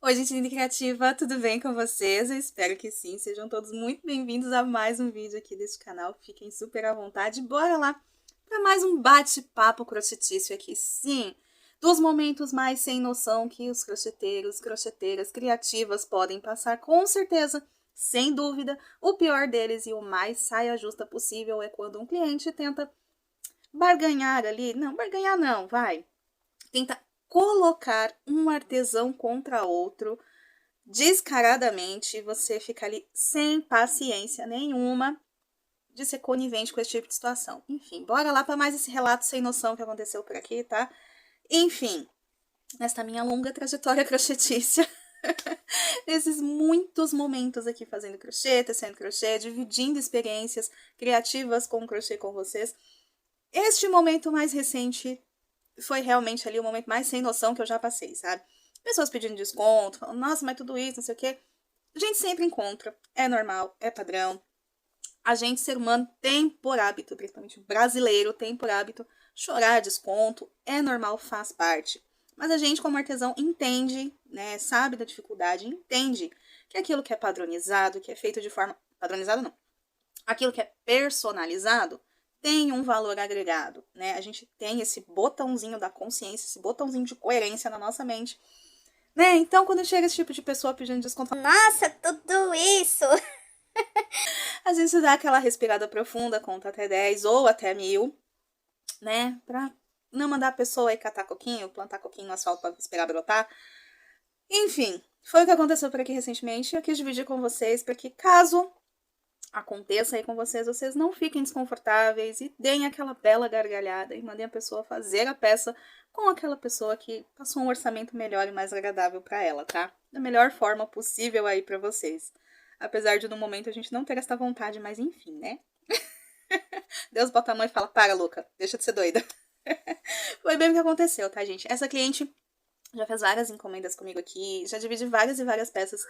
Oi, gente linda e criativa, tudo bem com vocês? Eu espero que sim. Sejam todos muito bem-vindos a mais um vídeo aqui deste canal. Fiquem super à vontade. Bora lá para mais um bate-papo crochetício aqui. Sim, dos momentos mais sem noção que os crocheteiros, crocheteiras criativas podem passar, com certeza, sem dúvida. O pior deles e o mais saia justa possível é quando um cliente tenta barganhar ali. Não, barganhar não, vai. Tenta colocar um artesão contra outro descaradamente, você fica ali sem paciência nenhuma de ser conivente com esse tipo de situação. Enfim, bora lá para mais esse relato sem noção que aconteceu por aqui, tá? Enfim, nesta minha longa trajetória crochetícia, esses muitos momentos aqui fazendo crochê, tecendo crochê, dividindo experiências criativas com o crochê com vocês. Este momento mais recente foi realmente ali o momento mais sem noção que eu já passei, sabe? Pessoas pedindo desconto, falando, nossa, mas tudo isso, não sei o quê. A gente sempre encontra, é normal, é padrão. A gente, ser humano, tem por hábito, principalmente brasileiro, tem por hábito chorar desconto, é normal, faz parte. Mas a gente, como artesão, entende, né, sabe da dificuldade, entende que aquilo que é padronizado, que é feito de forma... Padronizado não. Aquilo que é personalizado tem um valor agregado, né? A gente tem esse botãozinho da consciência, esse botãozinho de coerência na nossa mente, né? Então, quando chega esse tipo de pessoa pedindo desconto, Nossa, tudo isso! às vezes você dá aquela respirada profunda, conta até 10 ou até 1000, né? Pra não mandar a pessoa ir catar coquinho, plantar coquinho no asfalto pra esperar brotar. Enfim, foi o que aconteceu por aqui recentemente. Eu quis dividir com vocês para que, caso aconteça aí com vocês, vocês não fiquem desconfortáveis e deem aquela bela gargalhada e mandem a pessoa fazer a peça com aquela pessoa que passou um orçamento melhor e mais agradável para ela, tá? Da melhor forma possível aí para vocês. Apesar de no momento a gente não ter essa vontade, mas enfim, né? Deus bota a mão e fala: para, louca, deixa de ser doida. Foi bem o que aconteceu, tá, gente? Essa cliente já fez várias encomendas comigo aqui, já dividi várias e várias peças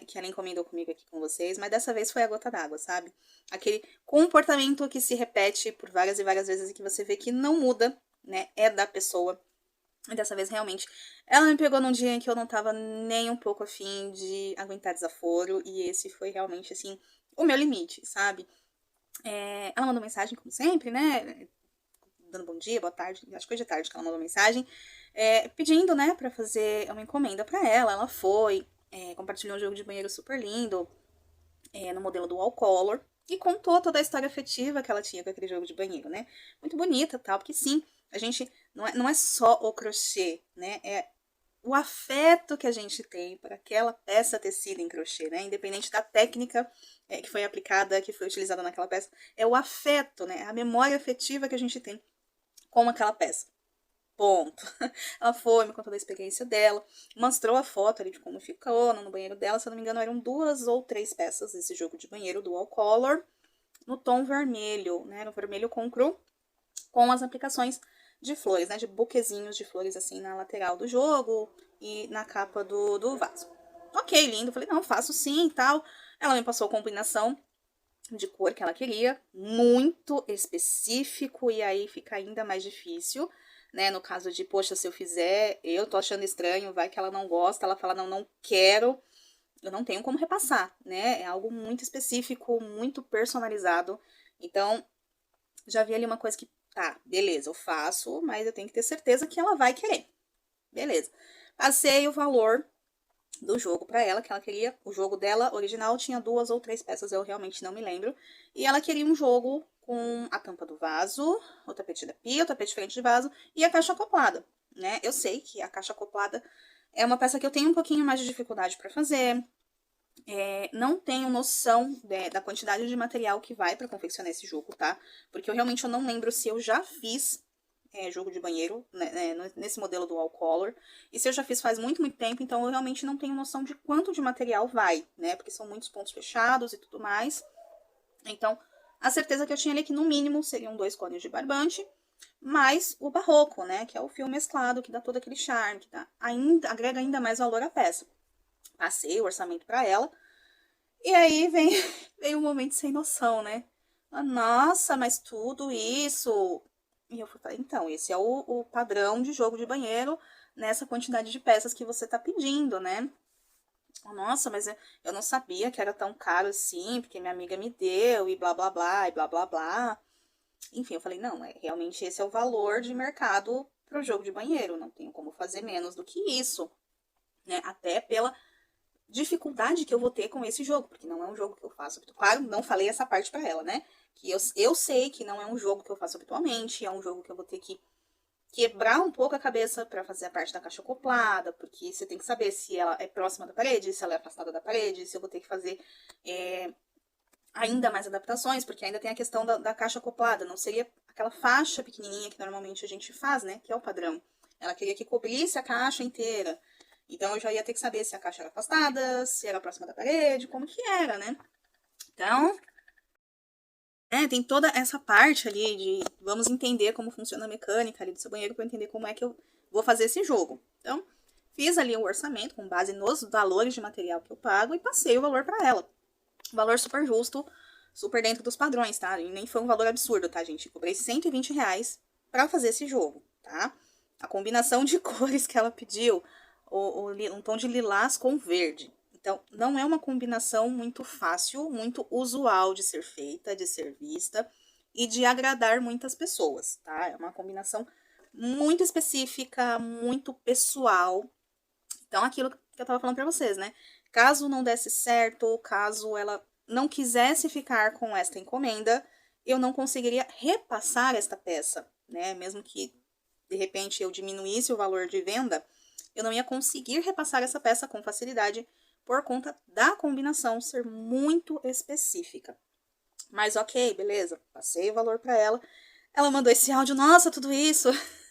que ela encomendou comigo aqui com vocês, mas dessa vez foi a gota d'água, sabe? Aquele comportamento que se repete por várias e várias vezes e que você vê que não muda, né? É da pessoa. E dessa vez, realmente, ela me pegou num dia em que eu não tava nem um pouco afim de aguentar desaforo, e esse foi realmente, assim, o meu limite, sabe? Ela mandou mensagem, como sempre, né? Dando bom dia, boa tarde, acho que foi de tarde que ela mandou mensagem, pedindo, né, pra fazer uma encomenda pra ela. Ela foi, compartilhou um jogo de banheiro super lindo, no modelo do wall color, e contou toda a história afetiva que ela tinha com aquele jogo de banheiro, né? Muito bonita, tal, porque sim, a gente não é só o crochê, né? É o afeto que a gente tem para aquela peça tecida em crochê, né? Independente da técnica que foi aplicada, que foi utilizada naquela peça, é o afeto, né? A memória afetiva que a gente tem com aquela peça. Ponto. Ela foi, me contou da experiência dela, mostrou a foto ali de como ficou no banheiro dela. Se eu não me engano, eram 2 ou 3 peças desse jogo de banheiro dual color no tom vermelho, né? No vermelho com cru, com as aplicações de flores, né? De buquezinhos de flores assim na lateral do jogo e na capa do vaso. Ok, lindo. Falei, não, faço sim e tal. Ela me passou a combinação de cor que ela queria, muito específico, e aí fica ainda mais difícil, né? No caso de, poxa, se eu fizer, eu tô achando estranho, vai que ela não gosta, ela fala, não, não quero, eu não tenho como repassar, né? É algo muito específico, muito personalizado. Então, já vi ali uma coisa que, tá, beleza, eu faço, mas eu tenho que ter certeza que ela vai querer. Beleza. Passei o valor do jogo para ela, que ela queria. O jogo dela original tinha 2 ou 3 peças, eu realmente não me lembro. E ela queria um jogo com a tampa do vaso, o tapete da pia, o tapete frente de vaso e a caixa acoplada, né? Eu sei que a caixa acoplada é uma peça que eu tenho um pouquinho mais de dificuldade para fazer. Não tenho noção da quantidade de material que vai para confeccionar esse jogo, tá? Porque eu não lembro se eu já fiz jogo de banheiro, né, nesse modelo do All Color. E se eu já fiz faz muito, muito tempo, então eu realmente não tenho noção de quanto de material vai, né? Porque são muitos pontos fechados e tudo mais. Então, a certeza que eu tinha ali é que no mínimo seriam 2 cones de barbante, mais o barroco, né? Que é o fio mesclado, que dá todo aquele charme, que agrega ainda mais valor à peça. Passei o orçamento para ela. E aí vem um momento sem noção, né? Nossa, mas tudo isso. E eu falei, então, esse é o padrão de jogo de banheiro nessa quantidade de peças que você tá pedindo, né? Nossa, mas eu não sabia que era tão caro assim, porque minha amiga me deu, e blá blá blá, e blá blá blá. Enfim, eu falei, não, realmente esse é o valor de mercado pro jogo de banheiro, não tenho como fazer menos do que isso, né? Até pela dificuldade que eu vou ter com esse jogo, porque não é um jogo que eu faço. Claro, não falei essa parte pra ela, né? Que eu sei que não é um jogo que eu faço habitualmente, é um jogo que eu vou ter que quebrar um pouco a cabeça para fazer a parte da caixa acoplada, porque você tem que saber se ela é próxima da parede, se ela é afastada da parede, se eu vou ter que fazer ainda mais adaptações, porque ainda tem a questão da caixa acoplada, não seria aquela faixa pequenininha que normalmente a gente faz, né, que é o padrão. Ela queria que cobrisse a caixa inteira. Então eu já ia ter que saber se a caixa era afastada, se era próxima da parede, como que era, né? Então, tem toda essa parte ali de vamos entender como funciona a mecânica ali do seu banheiro para entender como é que eu vou fazer esse jogo. Então, fiz ali o orçamento com base nos valores de material que eu pago e passei o valor para ela. Valor super justo, super dentro dos padrões, tá? E nem foi um valor absurdo, tá, gente? Cobrei R$ 120 para fazer esse jogo, tá? A combinação de cores que ela pediu, um tom de lilás com verde. Então, não é uma combinação muito fácil, muito usual de ser feita, de ser vista e de agradar muitas pessoas, tá? É uma combinação muito específica, muito pessoal. Então, aquilo que eu tava falando pra vocês, né? Caso não desse certo, caso ela não quisesse ficar com esta encomenda, eu não conseguiria repassar esta peça, né? Mesmo que, de repente, eu diminuísse o valor de venda, eu não ia conseguir repassar essa peça com facilidade por conta da combinação ser muito específica. Mas ok, beleza, passei o valor para ela. Ela mandou esse áudio, nossa, tudo isso.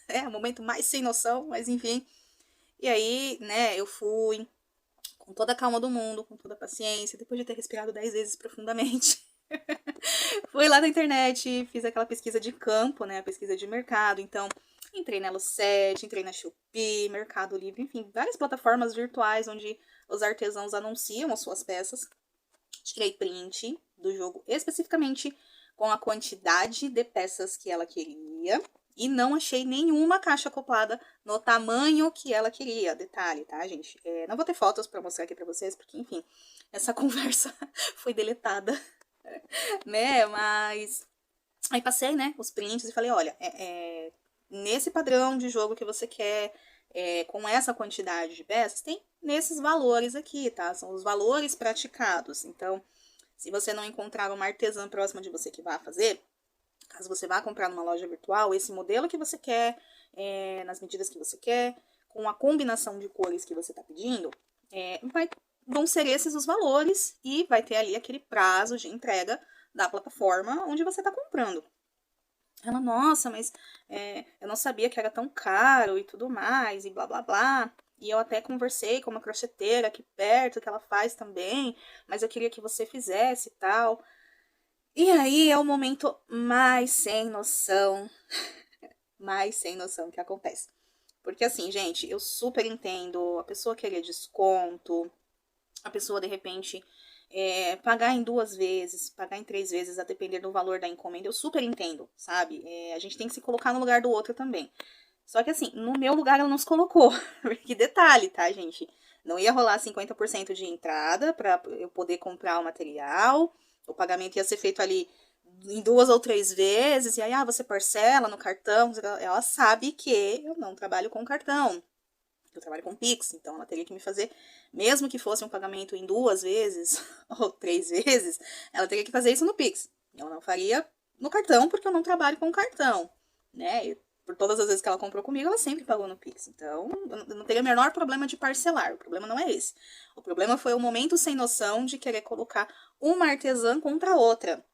É o momento mais sem noção, mas enfim. E aí, né, eu fui com toda a calma do mundo, com toda a paciência, depois de ter respirado 10 vezes profundamente. Fui lá na internet, fiz aquela pesquisa de campo, né, a pesquisa de mercado. Então, entrei na Elo7, entrei na Shopee, Mercado Livre, enfim, várias plataformas virtuais onde os artesãos anunciam as suas peças. Tirei print do jogo especificamente com a quantidade de peças que ela queria e não achei nenhuma caixa acoplada no tamanho que ela queria. Detalhe, tá, gente? Não vou ter fotos pra mostrar aqui pra vocês, porque, enfim, essa conversa foi deletada, né? Mas aí passei, né, os prints e falei, olha, nesse padrão de jogo que você quer, com essa quantidade de peças, tem nesses valores aqui, tá? São os valores praticados. Então, se você não encontrar uma artesã próxima de você que vá fazer, caso você vá comprar numa loja virtual, esse modelo que você quer, nas medidas que você quer, com a combinação de cores que você está pedindo, vão ser esses os valores e vai ter ali aquele prazo de entrega da plataforma onde você está comprando. Ela, nossa, mas eu não sabia que era tão caro e tudo mais, e blá blá blá. E eu até conversei com uma crocheteira aqui perto, que ela faz também, mas eu queria que você fizesse e tal. E aí é o momento mais sem noção, mais sem noção que acontece. Porque assim, gente, eu super entendo a pessoa querer desconto, a pessoa de repente pagar em 2 vezes, pagar em 3 vezes, a depender do valor da encomenda, eu super entendo, sabe? A gente tem que se colocar no lugar do outro também. Só que assim, no meu lugar ela não se colocou. Que detalhe, tá, gente? Não ia rolar 50% de entrada pra eu poder comprar o material. O pagamento ia ser feito ali em 2 ou 3 vezes. E aí, você parcela no cartão. Ela sabe que eu não trabalho com cartão. Eu trabalho com Pix, então ela teria que me fazer, mesmo que fosse um pagamento em 2 vezes ou 3 vezes, ela teria que fazer isso no Pix. Ela não faria no cartão, porque eu não trabalho com cartão, né? E por todas as vezes que ela comprou comigo, ela sempre pagou no Pix. Então, eu não teria o menor problema de parcelar. O problema não é esse. O problema foi o momento sem noção de querer colocar uma artesã contra a outra.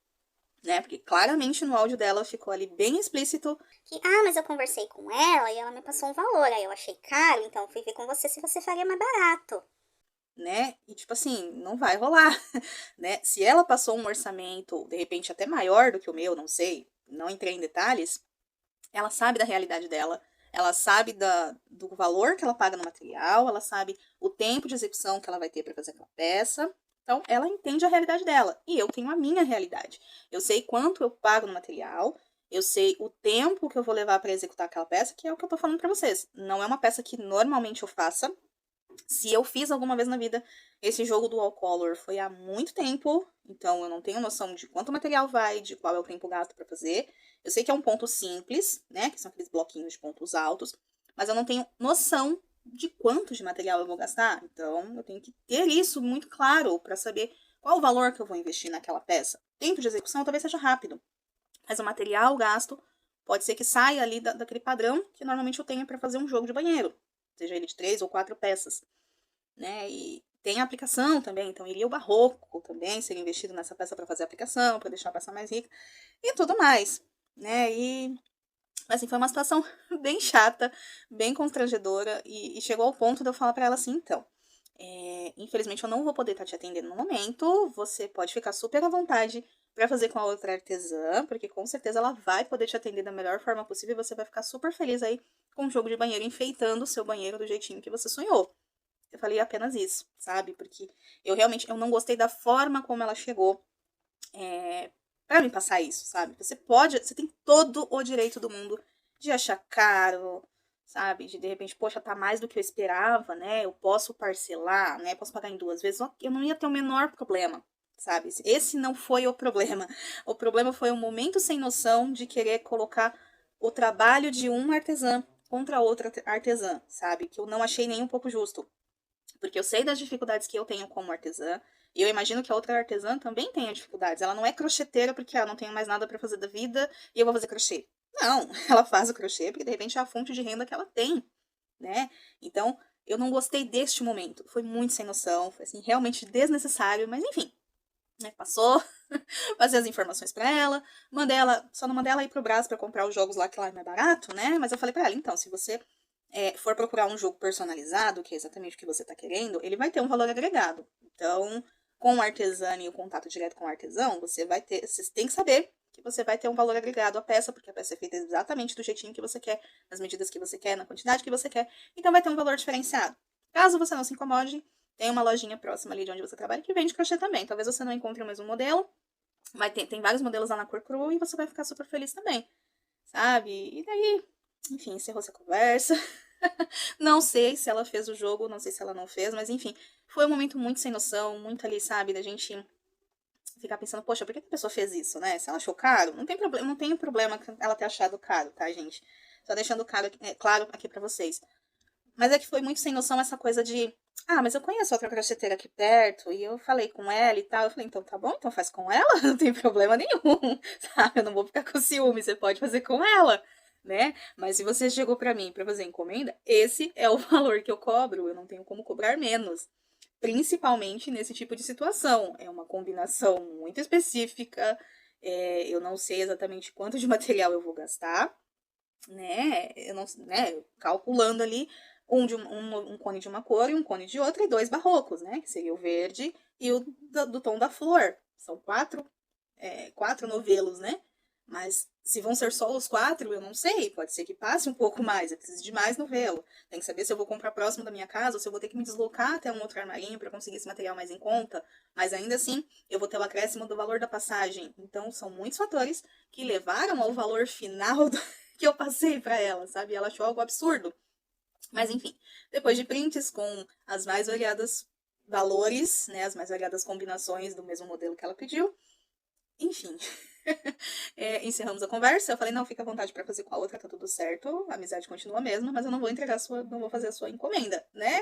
Né? Porque claramente no áudio dela ficou ali bem explícito que, mas eu conversei com ela e ela me passou um valor, aí eu achei caro, então eu fui ver com você se você faria mais barato. Né? E tipo assim, não vai rolar, né? Se ela passou um orçamento, de repente até maior do que o meu, não sei, não entrei em detalhes, ela sabe da realidade dela, ela sabe do valor que ela paga no material, ela sabe o tempo de execução que ela vai ter para fazer aquela peça. Então, ela entende a realidade dela. E eu tenho a minha realidade. Eu sei quanto eu pago no material, eu sei o tempo que eu vou levar para executar aquela peça, que é o que eu tô falando para vocês. Não é uma peça que normalmente eu faça, Se eu fiz alguma vez na vida esse jogo do Color, foi há muito tempo, então eu não tenho noção de quanto material vai, de qual é o tempo gasto para fazer. Eu sei que é um ponto simples, né, que são aqueles bloquinhos de pontos altos, mas eu não tenho noção de quanto de material eu vou gastar. Então eu tenho que ter isso muito claro para saber qual o valor que eu vou investir naquela peça. Tempo de execução talvez seja rápido, mas o material gasto pode ser que saia ali daquele padrão que normalmente eu tenho para fazer um jogo de banheiro, seja ele de 3 ou 4 peças, né? E tem a aplicação também, então iria o barroco também ser investido nessa peça para fazer a aplicação, para deixar a peça mais rica e tudo mais, né? E assim, foi uma situação bem chata, bem constrangedora e chegou ao ponto de eu falar para ela assim, então, infelizmente eu não vou poder estar te atendendo no momento, você pode ficar super à vontade para fazer com a outra artesã, porque com certeza ela vai poder te atender da melhor forma possível e você vai ficar super feliz aí com o jogo de banheiro, enfeitando o seu banheiro do jeitinho que você sonhou. Eu falei apenas isso, sabe? Porque eu não gostei da forma como ela chegou pra me passar isso, sabe? Você tem todo o direito do mundo de achar caro, sabe? De repente, poxa, tá mais do que eu esperava, né? Eu posso parcelar, né? Posso pagar em 2 vezes. Eu não ia ter o menor problema, sabe? Esse não foi o problema. O problema foi o momento sem noção de querer colocar o trabalho de uma artesã contra outra artesã, sabe? Que eu não achei nem um pouco justo. Porque eu sei das dificuldades que eu tenho como artesã, e eu imagino que a outra artesã também tenha dificuldades. Ela não é crocheteira porque não tenho mais nada para fazer da vida e eu vou fazer crochê. Não, ela faz o crochê porque de repente é a fonte de renda que ela tem, né? Então, eu não gostei deste momento. Foi muito sem noção, foi assim, realmente desnecessário, mas enfim, né? Passou, passei as informações para ela, só não mandei ela ir pro Brás para comprar os jogos lá que lá é mais barato, né? Mas eu falei para ela, então, se você for procurar um jogo personalizado, que é exatamente o que você está querendo, ele vai ter um valor agregado. Então, com o artesão e o contato direto com o artesão, você tem que saber que você vai ter um valor agregado à peça, porque a peça é feita exatamente do jeitinho que você quer, nas medidas que você quer, na quantidade que você quer, então vai ter um valor diferenciado. Caso você não se incomode, tem uma lojinha próxima ali de onde você trabalha que vende crochê também. Talvez você não encontre o mesmo modelo, tem vários modelos lá na cor cru e você vai ficar super feliz também, sabe? E daí, enfim, encerrou essa conversa. Não sei se ela fez o jogo, não sei se ela não fez, mas enfim, foi um momento muito sem noção, muito ali, sabe, da gente ficar pensando, poxa, por que a pessoa fez isso, né? Se ela achou caro, não tem problema ela ter achado caro, tá, gente? Só deixando claro aqui pra vocês. Mas é que foi muito sem noção essa coisa de, mas eu conheço outra crocheteira aqui perto, e eu falei com ela e tal. Eu falei, então tá bom, então faz com ela, não tem problema nenhum, sabe? Eu não vou ficar com ciúme, você pode fazer com ela, né? Mas se você chegou pra mim pra fazer encomenda, esse é o valor que eu cobro, eu não tenho como cobrar menos. Principalmente nesse tipo de situação. É uma combinação muito específica, eu não sei exatamente quanto de material eu vou gastar, né? Eu não, né? Calculando ali um cone de uma cor e um cone de outra e 2 barrocos, né? Que seria o verde e o do tom da flor. São 4 novelos, né? Mas se vão ser só os 4, eu não sei. Pode ser que passe um pouco mais, eu preciso de mais novelo. Tem que saber se eu vou comprar próximo da minha casa ou se eu vou ter que me deslocar até um outro armarinho para conseguir esse material mais em conta. Mas ainda assim, eu vou ter o acréscimo do valor da passagem. Então, são muitos fatores que levaram ao valor final que eu passei para ela, sabe? Ela achou algo absurdo. Mas enfim, depois de prints com as mais variadas valores, né, as mais variadas combinações do mesmo modelo que ela pediu, enfim, encerramos a conversa. Eu falei, não, fica à vontade para fazer com a outra, tá tudo certo, a amizade continua a mesma, mas eu não vou não vou fazer a sua encomenda, né?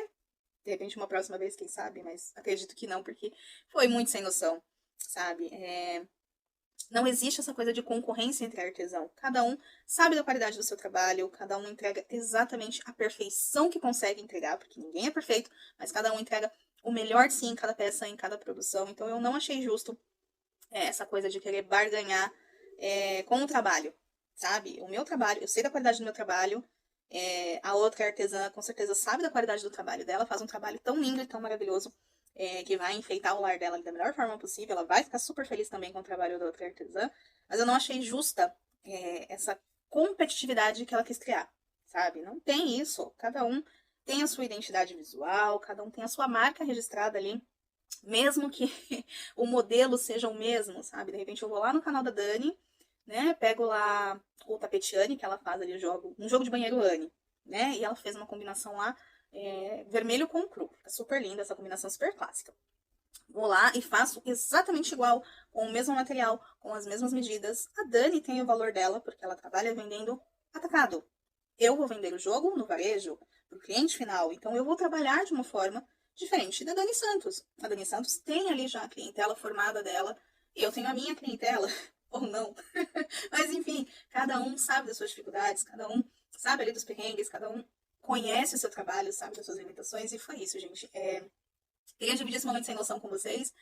De repente uma próxima vez, quem sabe, mas acredito que não, porque foi muito sem noção, sabe? Não existe essa coisa de concorrência entre artesão. Cada um sabe da qualidade do seu trabalho, cada um entrega exatamente a perfeição que consegue entregar, porque ninguém é perfeito, mas cada um entrega o melhor sim em cada peça, em cada produção. Então eu não achei justo essa coisa de querer barganhar com o trabalho, sabe? O meu trabalho, eu sei da qualidade do meu trabalho, a outra artesã com certeza sabe da qualidade do trabalho dela, faz um trabalho tão lindo e tão maravilhoso, que vai enfeitar o lar dela da melhor forma possível, ela vai ficar super feliz também com o trabalho da outra artesã, mas eu não achei justa essa competitividade que ela quis criar, sabe? Não tem isso, cada um tem a sua identidade visual, cada um tem a sua marca registrada ali, mesmo que o modelo seja o mesmo, sabe? De repente eu vou lá no canal da Dani, né? Pego lá o tapete Anne, que ela faz ali um jogo de banheiro Anne, né? E ela fez uma combinação lá vermelho com cru. Fica super linda, essa combinação super clássica. Vou lá e faço exatamente igual, com o mesmo material, com as mesmas medidas. A Dani tem o valor dela, porque ela trabalha vendendo atacado. Eu vou vender o jogo no varejo, para o cliente final. Então, eu vou trabalhar de uma forma diferente da Dani Santos. A Dani Santos tem ali já a clientela formada dela. Eu tenho a minha clientela, ou não. Mas, enfim, cada um sabe das suas dificuldades, cada um sabe ali dos perrengues, cada um conhece o seu trabalho, sabe das suas limitações. E foi isso, gente. Queria dividir esse momento sem noção com vocês.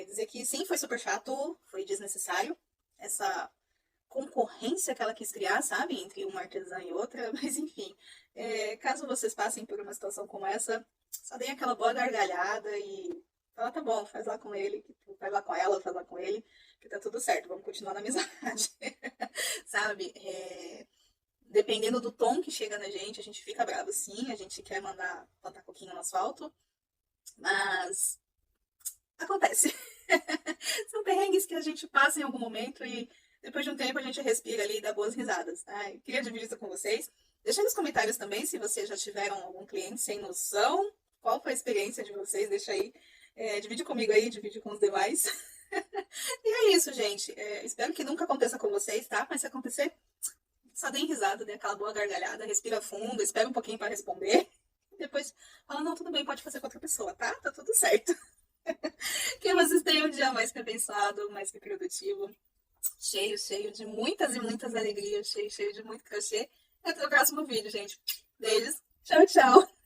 Dizer que sim, foi super chato, foi desnecessário. Essa concorrência que ela quis criar, sabe? Entre uma artesã e outra. Mas enfim, caso vocês passem por uma situação como essa, só deem aquela boa gargalhada e fala, tá bom, faz lá com ele, faz lá com ela, faz lá com ele, que tá tudo certo, vamos continuar na amizade. Sabe? Dependendo do tom que chega na gente, a gente fica bravo sim, a gente quer mandar plantar coquinho no asfalto, mas acontece. São perrengues que a gente passa em algum momento e depois de um tempo a gente respira ali e dá boas risadas. Tá? Eu queria dividir isso com vocês. Deixa nos comentários também se vocês já tiveram algum cliente sem noção. Qual foi a experiência de vocês? Deixa aí. Divide comigo aí, divide com os demais. E é isso, gente. Espero que nunca aconteça com vocês, tá? Mas se acontecer, só dê risada, dê aquela boa gargalhada, respira fundo, espera um pouquinho para responder. Depois fala, não, tudo bem, pode fazer com outra pessoa, tá? Tá tudo certo. Que vocês tenham um dia mais que abençoado, mais que produtivo, cheio de muitas e muitas alegrias, cheio de muito crochê. Até o próximo vídeo, gente. Beijos. Tchau, tchau.